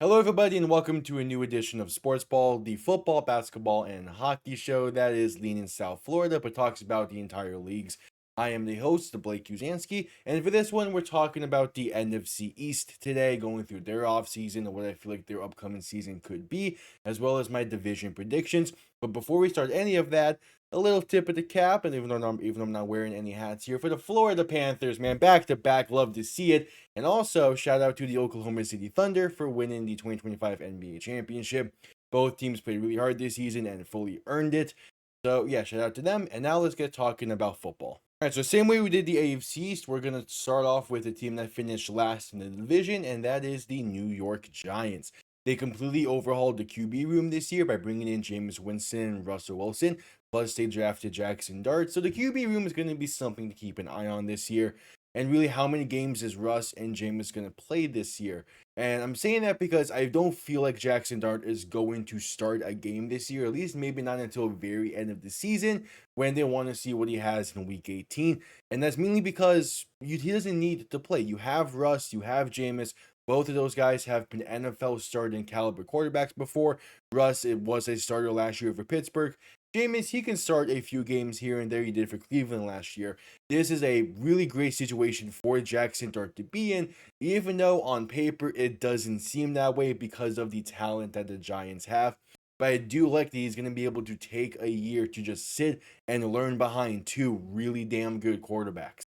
Hello, everybody, and welcome to a new edition of Sports Ball, the football, basketball, and hockey show that is lean in South Florida but talks about the entire leagues. I am the host, Blake Uzanski, and for this one, we're talking about the NFC East today, going through their offseason and what I feel like their upcoming season could be, as well as my division predictions. But before we start any of that, a little tip of the cap, and even though I'm not wearing any hats here, for the Florida Panthers, man, back to back, love to see it. And also, shout out to the Oklahoma City Thunder for winning the 2025 NBA championship. Both teams played really hard this season and fully earned it. So, yeah, shout out to them. And now let's get talking about football. All right, so same way we did the AFC East, we're going to start off with a team that finished last in the division, and that is the New York Giants. They completely overhauled the QB room this year by bringing in Jameis Winston and Russell Wilson, plus they drafted Jackson Dart. So the QB room is going to be something to keep an eye on this year. And really, how many games is Russ and Jameis going to play this year? And I'm saying that because I don't feel like Jackson Dart is going to start a game this year, at least maybe not until the very end of the season when they want to see what he has in week 18. And that's mainly because he doesn't need to play. You have Russ, you have Jameis. Both of those guys have been NFL starting caliber quarterbacks before. Russ, it was a starter last year for Pittsburgh. Jameis, he can start a few games here and there. He did for Cleveland last year. This is a really great situation for Jackson Dart to be in, even though on paper it doesn't seem that way because of the talent that the Giants have. But I do like that he's going to be able to take a year to just sit and learn behind two really damn good quarterbacks.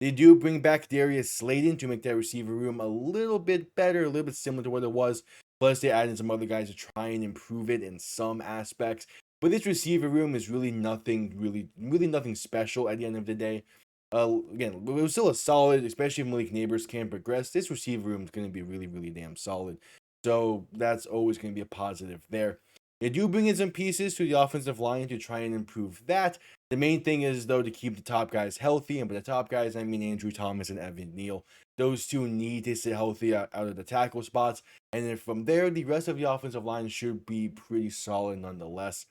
They do bring back Darius Slayton to make that receiver room a little bit better, a little bit similar to what it was. Plus, they added some other guys to try and improve it in some aspects. But this receiver room is really nothing, really nothing special at the end of the day. Again, it was still a solid, especially if Malik Neighbors can progress. This receiver room is going to be really damn solid. So that's always going to be a positive there. They do bring in some pieces to the offensive line to try and improve that. The main thing is, though, to keep the top guys healthy. And by the top guys, I mean Andrew Thomas and Evan Neal. Those two need to stay healthy out of the tackle spots. And then from there, the rest of the offensive line should be pretty solid nonetheless.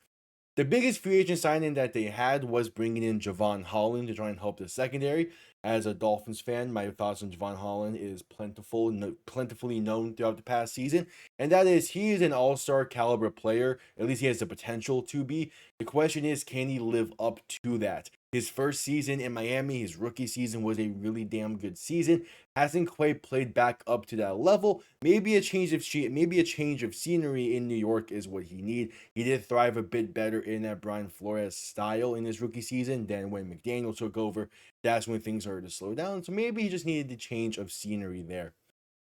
The biggest free agent signing that they had was bringing in Javon Holland to try and help the secondary. As a Dolphins fan, my thoughts on Javon Holland is plentifully known throughout the past season, and that is he is an all-star caliber player. At least he has the potential to be. The question is, can he live up to that? His first season in Miami, his rookie season, was a really damn good season. Hasn't quite played back up to that level. Maybe a change of scenery in New York is what he needs. He did thrive a bit better in that Brian Flores style in his rookie season than when McDaniel took over. That's when things started to slow down. So maybe he just needed the change of scenery there.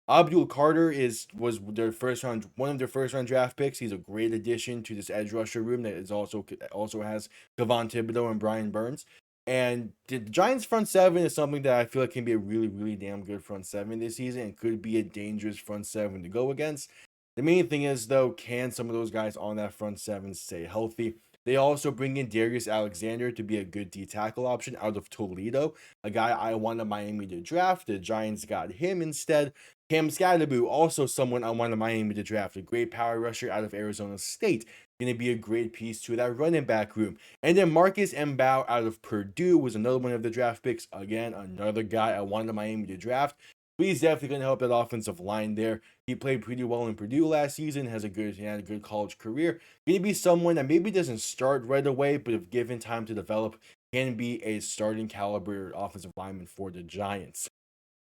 Abdul Carter was their one of their first round draft picks. He's a great addition to this edge rusher room that is also has Kevon Thibodeau and Brian Burns. And the Giants front seven is something that I feel like can be a really damn good front seven this season and could be a dangerous front seven to go against. The main thing is, though, can some of those guys on that front seven stay healthy? They also bring in Darius Alexander to be a good D tackle option out of Toledo, a guy I wanted Miami to draft. The Giants got him instead. Cam Scadaboo, also someone I wanted Miami to draft, a great power rusher out of Arizona State. Going to be a great piece to that running back room. And then Marcus Mbow out of Purdue was another one of the draft picks. Again, another guy I wanted Miami to draft. But he's definitely going to help that offensive line there. He played pretty well in Purdue last season, had a good college career. Going to be someone that maybe doesn't start right away, but if given time to develop, can be a starting caliber offensive lineman for the Giants.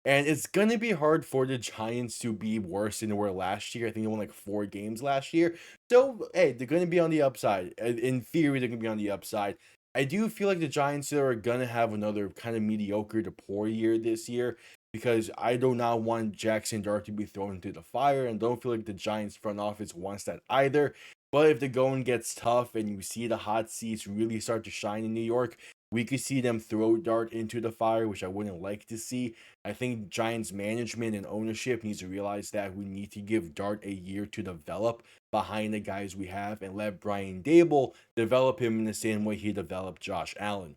And it's going to be hard for the Giants to be worse than they were last year. I think they won like 4 games last year. So, hey, they're going to be on the upside. In theory, they're going to be on the upside. I do feel like the Giants are going to have another kind of mediocre to poor year this year because I do not want Jackson Dart to be thrown into the fire and don't feel like the Giants front office wants that either. But if the going gets tough and you see the hot seats really start to shine in New York, we could see them throw Dart into the fire, which I wouldn't like to see. I think Giants management and ownership needs to realize that we need to give Dart a year to develop behind the guys we have and let Brian Dable develop him in the same way he developed Josh Allen.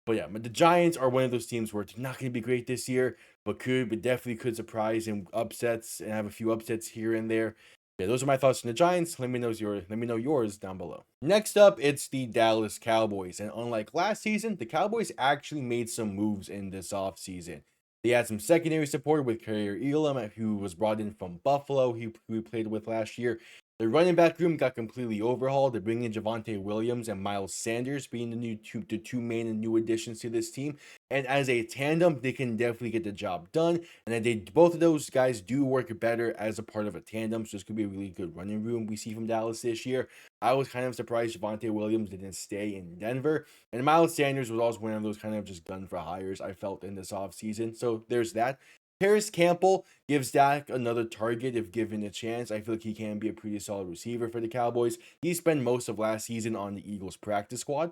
But yeah, but the Giants are one of those teams where it's not going to be great this year, but definitely could surprise and upsets and have a few upsets here and there. Yeah, those are my thoughts on the Giants. Let me know yours down below. Next up, it's the Dallas Cowboys. And unlike last season, the Cowboys actually made some moves in this offseason. They had some secondary support with Carrier Elam, who was brought in from Buffalo, who we played with last year. The running back room got completely overhauled. They bring in Javonte Williams and Miles Sanders being the two main and new additions to this team. And as a tandem, they can definitely get the job done. And then both of those guys do work better as a part of a tandem. So this could be a really good running room we see from Dallas this year. I was kind of surprised Javonte Williams didn't stay in Denver. And Miles Sanders was also one of those kind of just gun for hires I felt in this offseason. So there's that. Paris Campbell gives Dak another target if given a chance. I feel like he can be a pretty solid receiver for the Cowboys. He spent most of last season on the Eagles practice squad,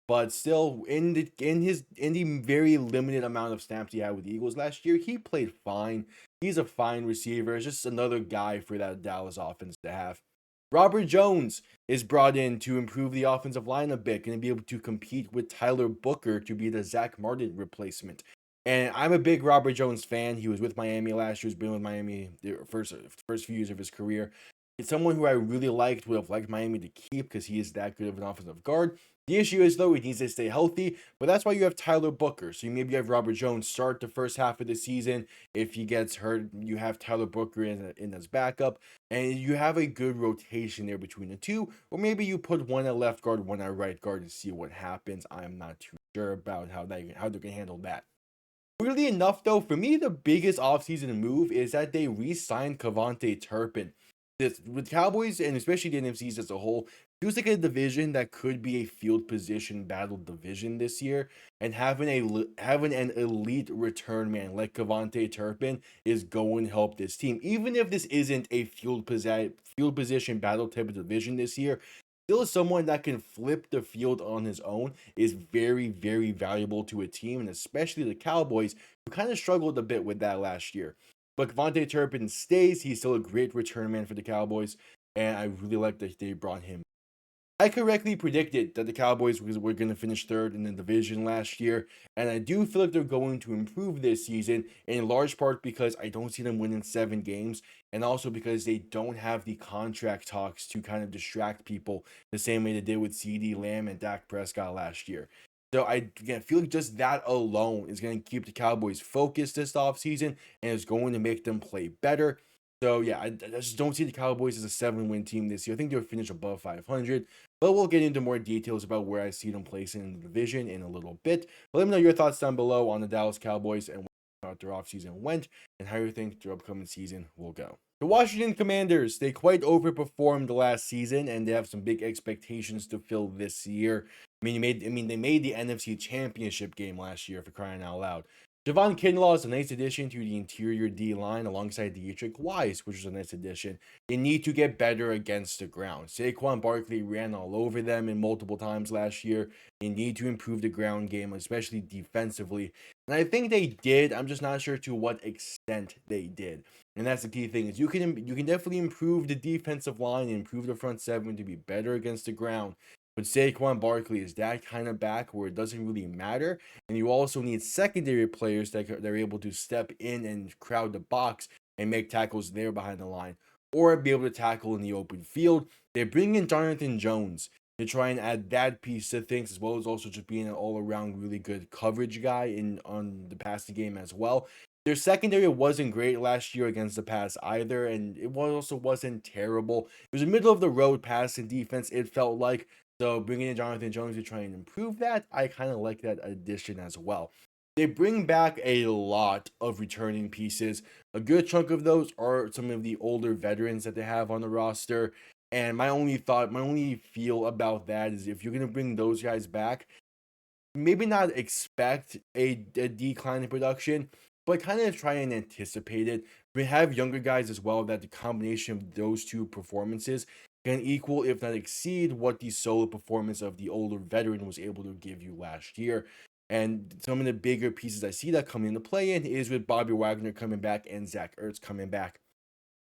but still in the very limited amount of snaps he had with the Eagles last year, he played fine. He's a fine receiver. It's just another guy for that Dallas offense to have. Robert Jones is brought in to improve the offensive line a bit, going to be able to compete with Tyler Booker to be the Zach Martin replacement. And I'm a big Robert Jones fan. He was with Miami last year. He's been with Miami the first few years of his career. It's someone who I really would have liked Miami to keep because he is that good of an offensive guard. The issue is, though, he needs to stay healthy, but that's why you have Tyler Booker. So you maybe have Robert Jones start the first half of the season. If he gets hurt, you have Tyler Booker in as backup, and you have a good rotation there between the two. Or maybe you put one at left guard, one at right guard, and see what happens. I'm not too sure about how they're going to handle that. Weirdly enough, though, for me, the biggest offseason move is that they re-signed Cavante Turpin. This, with Cowboys, and especially the NFC East as a whole, feels like a division that could be a field position battle division this year. And having an elite return man like Cavante Turpin is going to help this team. Even if this isn't a field position battle type of division this year, still someone that can flip the field on his own is very, very valuable to a team, and especially the Cowboys, who kind of struggled a bit with that last year. But Cavante Turpin stays. He's still a great return man for the Cowboys, and I really like that they brought him. I correctly predicted that the Cowboys were going to finish third in the division last year, and I do feel like they're going to improve this season, in large part because I don't see them winning 7 games, and also because they don't have the contract talks to kind of distract people the same way they did with CeeDee Lamb and Dak Prescott last year. So I feel like just that alone is going to keep the Cowboys focused this offseason and is going to make them play better. So yeah, I just don't see the Cowboys as a 7-win team this year. I think they'll finish above 500, but we'll get into more details about where I see them placing in the division in a little bit. But let me know your thoughts down below on the Dallas Cowboys and what their offseason went and how you think their upcoming season will go. The Washington Commanders, they quite overperformed last season, and they have some big expectations to fill this year. They made the NFC Championship game last year, for crying out loud. Javon Kinlaw is a nice addition to the interior D-line alongside Dietrich Wise, which is a nice addition. They need to get better against the ground. Saquon Barkley ran all over them in multiple times last year. They need to improve the ground game, especially defensively. And I think they did. I'm just not sure to what extent they did. And that's the key thing, is you can definitely improve the defensive line and improve the front seven to be better against the ground. But Saquon Barkley is that kind of back where it doesn't really matter. And you also need secondary players that are able to step in and crowd the box and make tackles there behind the line, or be able to tackle in the open field. They bring in Jonathan Jones to try and add that piece to things, as well as also just being an all-around really good coverage guy on the passing game as well. Their secondary wasn't great last year against the pass either, and it also wasn't terrible. It was a middle of the road passing defense, it felt like. So bringing in Jonathan Jones to try and improve that, I kind of like that addition as well. They bring back a lot of returning pieces. A good chunk of those are some of the older veterans that they have on the roster. And my only feel about that is, if you're going to bring those guys back, maybe not expect a decline in production, but kind of try and anticipate it. We have younger guys as well, that the combination of those two performances can equal, if not exceed, what the solo performance of the older veteran was able to give you last year. And some of the bigger pieces I see that come into play in is with Bobby Wagner coming back and Zach Ertz coming back.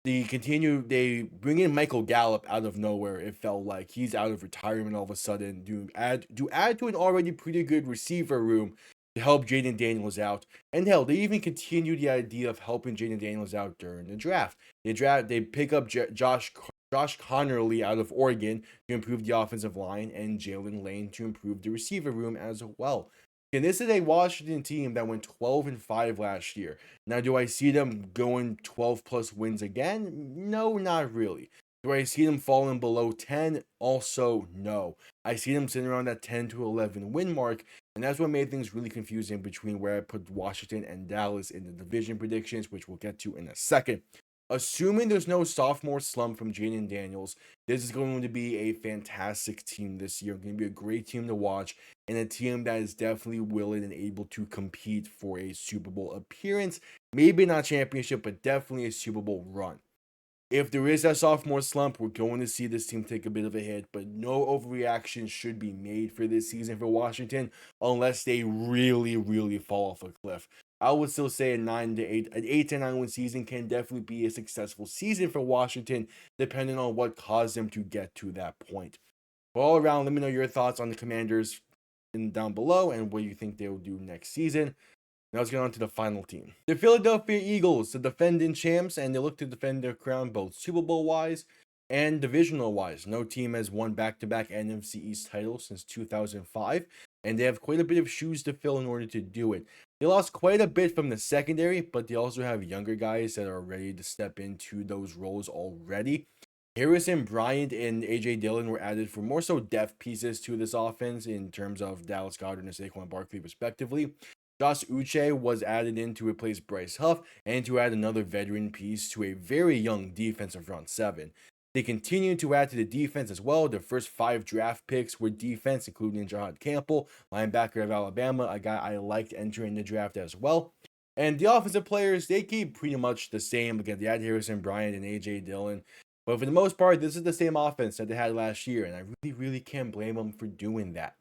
They bring in Michael Gallup out of nowhere. It felt like he's out of retirement all of a sudden to add to an already pretty good receiver room to help Jaden Daniels out. And hell, they even continue the idea of helping Jaden Daniels out during the draft. They pick up Josh Connerly out of Oregon to improve the offensive line, and Jalen Lane to improve the receiver room as well. And this is a Washington team that went 12-5 last year. Now, do I see them going 12 plus wins again? No, not really. Do I see them falling below 10? Also, no. I see them sitting around that 10 to 11 win mark, and that's what made things really confusing between where I put Washington and Dallas in the division predictions, which we'll get to in a second. Assuming there's no sophomore slump from Jaden Daniels, this is going to be a fantastic team this year. Going to be a great team to watch, and a team that is definitely willing and able to compete for a Super Bowl appearance. Maybe not championship, but definitely a Super Bowl run. If there is that sophomore slump, we're going to see this team take a bit of a hit, but no overreaction should be made for this season for Washington unless they really, really fall off a cliff. I would still say an 8 to 9 win season can definitely be a successful season for Washington, depending on what caused them to get to that point. But all around, let me know your thoughts on the Commanders down below and what you think they will do next season. Now let's get on to the final team. The Philadelphia Eagles, the defending champs, and they look to defend their crown both Super Bowl wise and divisional wise. No team has won back-to-back NFC East titles since 2005, and they have quite a bit of shoes to fill in order to do it. They lost quite a bit from the secondary, but they also have younger guys that are ready to step into those roles already. Harrison Bryant and AJ Dillon were added for more so depth pieces to this offense in terms of Dallas Goedert and Saquon Barkley, respectively. Josh Uche was added in to replace Bryce Huff and to add another veteran piece to a very young defensive front seven. They continue to add to the defense as well. Their first 5 draft picks were defense, including Jahad Campbell, linebacker of Alabama, a guy I liked entering the draft as well. And the offensive players, they keep pretty much the same. Again, they had Harrison Bryant and AJ Dillon. But for the most part, this is the same offense that they had last year, and I really, really can't blame them for doing that.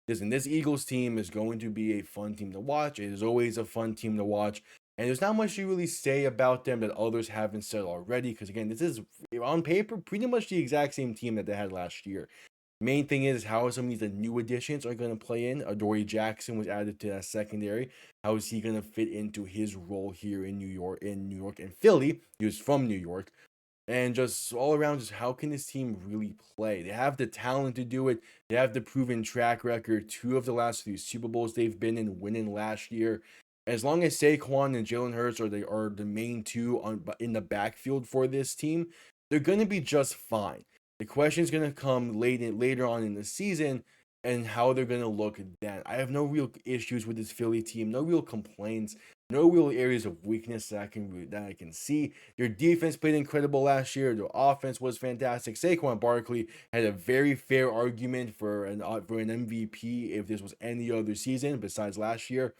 Listen, this Eagles team is going to be a fun team to watch. It is always a fun team to watch, and there's not much to really say about them that others haven't said already, because again, this is, on paper, pretty much the exact same team that they had last year. Main thing is how some of these new additions are going to play in. Adoree Jackson was added to that secondary. How is he going to fit into his role here in New York and Philly? He was from New York. And just all around, just how can this team really play? They have the talent to do it. They have the proven track record. 2 of the last 3 Super Bowls they've been in, winning last year. As long as Saquon and Jalen Hurts are the main 2 in the backfield for this team, they're going to be just fine. The question is going to come later on in the season and how they're going to look then. I have no real issues with this Philly team, no real complaints, no real areas of weakness that I can see. Their defense played incredible last year. Their offense was fantastic. Saquon Barkley had a very fair argument for an MVP if this was any other season besides last year.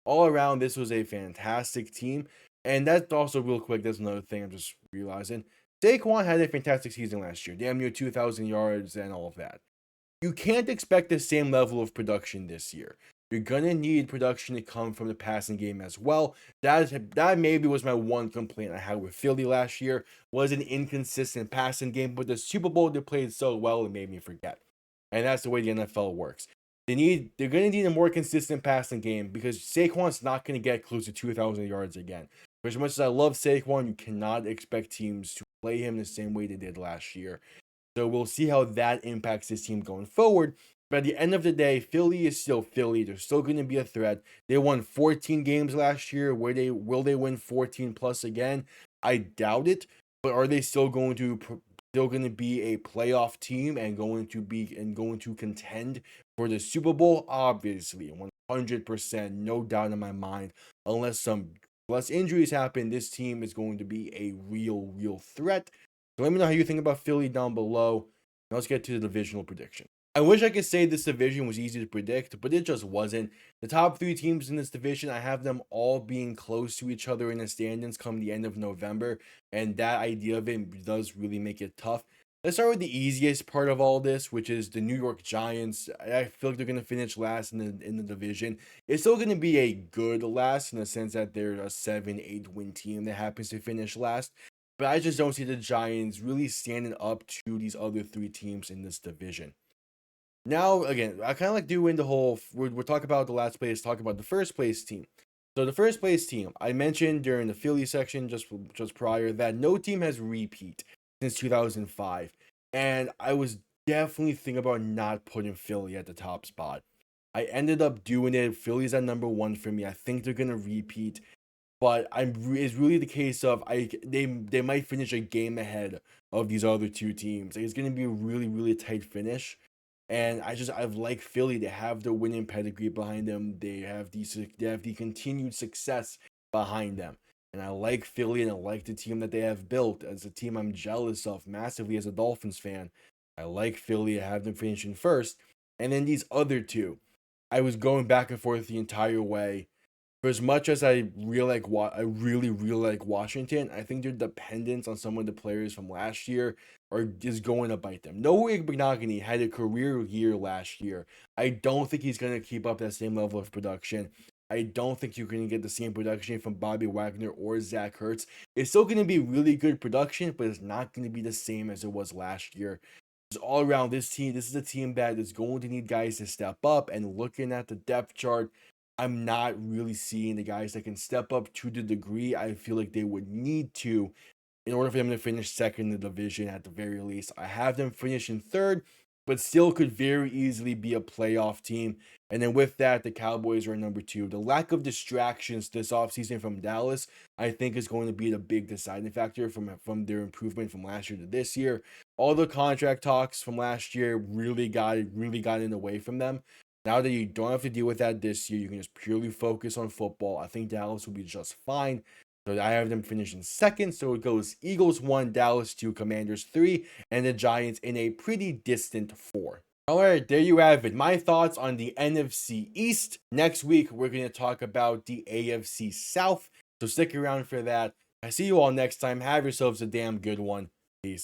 All around, this was a fantastic team. And that's also real quick. That's another thing I'm just realizing. Saquon had a fantastic season last year, damn near 2,000 yards and all of that. You can't expect the same level of production this year. You're gonna need production to come from the passing game as well. That maybe was my one complaint I had with Philly last year, was an inconsistent passing game. But the Super Bowl they played so well, it made me forget. And that's the way the NFL works. They're gonna need a more consistent passing game because Saquon's not gonna get close to 2,000 yards again. For as much as I love Saquon, you cannot expect teams to play him the same way they did last year. So we'll see how that impacts this team going forward. But at the end of the day, Philly is still Philly. They're still going to be a threat. They won 14 games last year. Will they win 14 plus again? I doubt it. But are they still going to be a playoff team and going to contend for the Super Bowl? Obviously, 100%, no doubt in my mind. Unless injuries happen, this team is going to be a real threat. So let me know how you think about Philly down below. Now let's get to the divisional prediction. I wish I could say this division was easy to predict, but it just wasn't. The top 3 teams in this division, I have them all being close to each other in the standings come the end of November, and that idea of it does really make it tough. Let's start with the easiest part of all this, which is the New York Giants. I feel like they're going to finish last in the division. It's still going to be a good last in the sense that they're a 7-8 win team that happens to finish last. But I just don't see the Giants really standing up to these other 3 teams in this division. Now, again, I kind of like doing the whole, we're talking about the last place, talk about the first place team. So the first place team, I mentioned during the Philly section just prior that no team has repeat since 2005. And I was definitely thinking about not putting Philly at the top spot. I ended up doing it. Philly's at number one for me. I think they're gonna repeat, but it's really the case of they might finish a game ahead of these other two teams. Like, it's gonna be a really tight finish, and I've like Philly. They have the winning pedigree behind them. They have the continued success behind them, and I like Philly, and I like the team that they have built. As a team I'm jealous of massively as a Dolphins fan. I like Philly. I have them finishing first, and then these other two, I was going back and forth the entire way. For as much as I really like Washington, I think their dependence on some of the players from last year are just going to bite them. Noah Igbinoghene had a career year last year. I don't think he's going to keep up that same level of production. I don't think you're going to get the same production from Bobby Wagner or Zach Ertz. It's still going to be really good production, but it's not going to be the same as it was last year. All around, this is a team that is going to need guys to step up. And looking at the depth chart, I'm not really seeing the guys that can step up to the degree I feel like they would need to in order for them to finish second in the division at the very least. I have them finishing third, but still could very easily be a playoff team. And then with that, the Cowboys are number two. The lack of distractions this offseason from Dallas, I think, is going to be the big deciding factor from their improvement from last year to this year. All the contract talks from last year really got in the way from them. Now that you don't have to deal with that this year, you can just purely focus on football. I think Dallas will be just fine. So I have them finishing second. So it goes Eagles 1, Dallas 2, Commanders 3, and the Giants in a pretty distant 4. All right, there you have it. My thoughts on the NFC East. Next week, we're going to talk about the AFC South. So stick around for that. I see you all next time. Have yourselves a damn good one.